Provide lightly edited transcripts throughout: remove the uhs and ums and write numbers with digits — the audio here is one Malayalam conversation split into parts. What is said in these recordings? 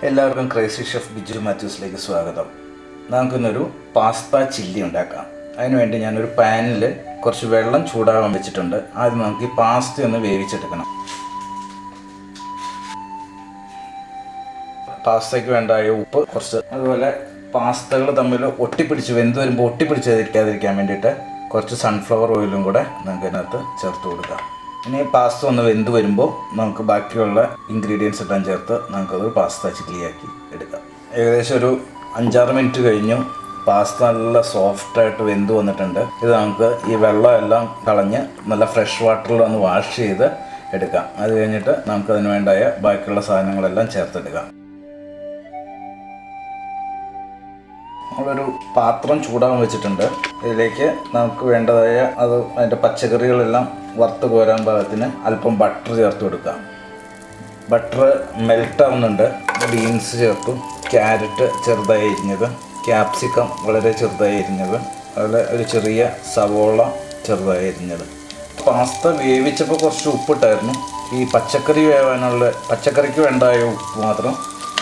എല്ലാവർക്കും ക്രൈസി ഷെഫ് ബിജു മാത്യൂസിലേക്ക് സ്വാഗതം. നമുക്കിന്നൊരു പാസ്ത ചില്ലി ഉണ്ടാക്കാം. അതിനുവേണ്ടി ഞാനൊരു പാനിൽ കുറച്ച് വെള്ളം ചൂടാകാൻ വെച്ചിട്ടുണ്ട്. ആദ്യം നമുക്ക് ഈ പാസ്ത ഒന്ന് വേവിച്ചെടുക്കണം. പാസ്തയ്ക്ക് വേണ്ടായ ഉപ്പ് കുറച്ച്, അതുപോലെ പാസ്തകൾ തമ്മിൽ വെന്ത് വരുമ്പോൾ ഒട്ടിപ്പിടിച്ചിരിക്കാതിരിക്കാൻ വേണ്ടിയിട്ട് കുറച്ച് സൺഫ്ലവർ ഓയിലും കൂടെ നമുക്ക് അതിനകത്ത് ചേർത്ത് കൊടുക്കാം. ഇനി പാസ്ത ഒന്ന് വെന്ത് വരുമ്പോൾ നമുക്ക് ബാക്കിയുള്ള ഇൻഗ്രീഡിയൻസ് എല്ലാം ചേർത്ത് നമുക്കത് പാസ്ത ചില്ലിയാക്കി എടുക്കാം. ഏകദേശം ഒരു 5-6 മിനിറ്റ് കഴിഞ്ഞു. പാസ്ത നല്ല സോഫ്റ്റായിട്ട് വെന്ത് വന്നിട്ടുണ്ട്. ഇത് നമുക്ക് ഈ വെള്ളം എല്ലാം കളഞ്ഞ് നല്ല ഫ്രഷ് വാട്ടറിൽ ഒന്ന് വാഷ് ചെയ്ത് എടുക്കാം. അത് കഴിഞ്ഞിട്ട് നമുക്കതിന് വേണ്ടായ ബാക്കിയുള്ള സാധനങ്ങളെല്ലാം ചേർത്തെടുക്കാം. നമ്മളൊരു പാത്രം ചൂടാൻ വെച്ചിട്ടുണ്ട്. ഇതിലേക്ക് നമുക്ക് വേണ്ടതായ അതിൻ്റെ പച്ചക്കറികളെല്ലാം വറുത്ത് കോരാൻ പാകത്തിന് അല്പം ബട്ടർ ചേർത്ത് കൊടുക്കാം. ബട്ടർ മെൽട്ടാവുന്നുണ്ട്. ബീൻസ് ചേർത്തു, ക്യാരറ്റ് ചെറുതായി അരിഞ്ഞത്, ക്യാപ്സിക്കം വളരെ ചെറുതായി അരിഞ്ഞത്, അതുപോലെ ഒരു ചെറിയ സവോള ചെറുതായി അരിഞ്ഞത്. പാസ്ത വേവിച്ചപ്പോൾ കുറച്ച് ഉപ്പിട്ടായിരുന്നു. ഈ പച്ചക്കറിക്ക് വേണ്ടായ ഉപ്പ് മാത്രം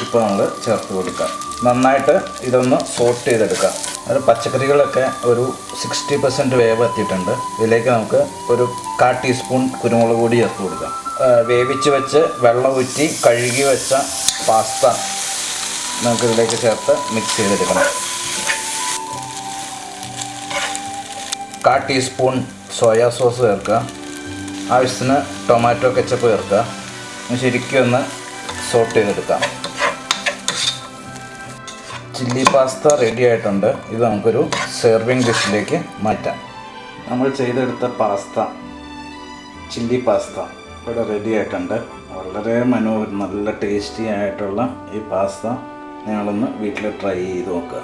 ഇപ്പോൾ നമ്മൾ ചേർത്ത് കൊടുക്കാം. നന്നായിട്ട് ഇതൊന്ന് സോട്ട് ചെയ്തെടുക്കാം. അത് പച്ചക്കറികളൊക്കെ ഒരു 60% വേവ് എത്തിയിട്ടുണ്ട്. ഇതിലേക്ക് നമുക്ക് ഒരു 1/4 ടീസ്പൂൺ കുരുമുളക് പൊടി ചേർത്ത് കൊടുക്കാം. വേവിച്ച് വെച്ച് വെള്ളം ഊറ്റി കഴുകി വെച്ച പാസ്ത നമുക്കിതിലേക്ക് ചേർത്ത് മിക്സ് ചെയ്തെടുക്കണം. 1/4 ടീസ്പൂൺ സോയാ സോസ് ചേർക്കുക. ആവശ്യത്തിന് ടൊമാറ്റോ കെച്ചപ്പ് ചേർക്കുക. ശരിക്കും ഒന്ന് സോട്ട് ചെയ്തെടുക്കാം. ചില്ലി പാസ്ത റെഡി ആയിട്ടുണ്ട്. ഇത് നമുക്കൊരു സെർവിങ് ഡിഷിലേക്ക് മാറ്റാം. നമ്മൾ ചെയ്തെടുത്ത ചില്ലി പാസ്ത ഇവിടെ റെഡി ആയിട്ടുണ്ട്. വളരെ നല്ല ടേസ്റ്റി ആയിട്ടുള്ള ഈ പാസ്ത നിങ്ങളൊന്ന് വീട്ടിൽ ട്രൈ ചെയ്ത് നോക്കുക.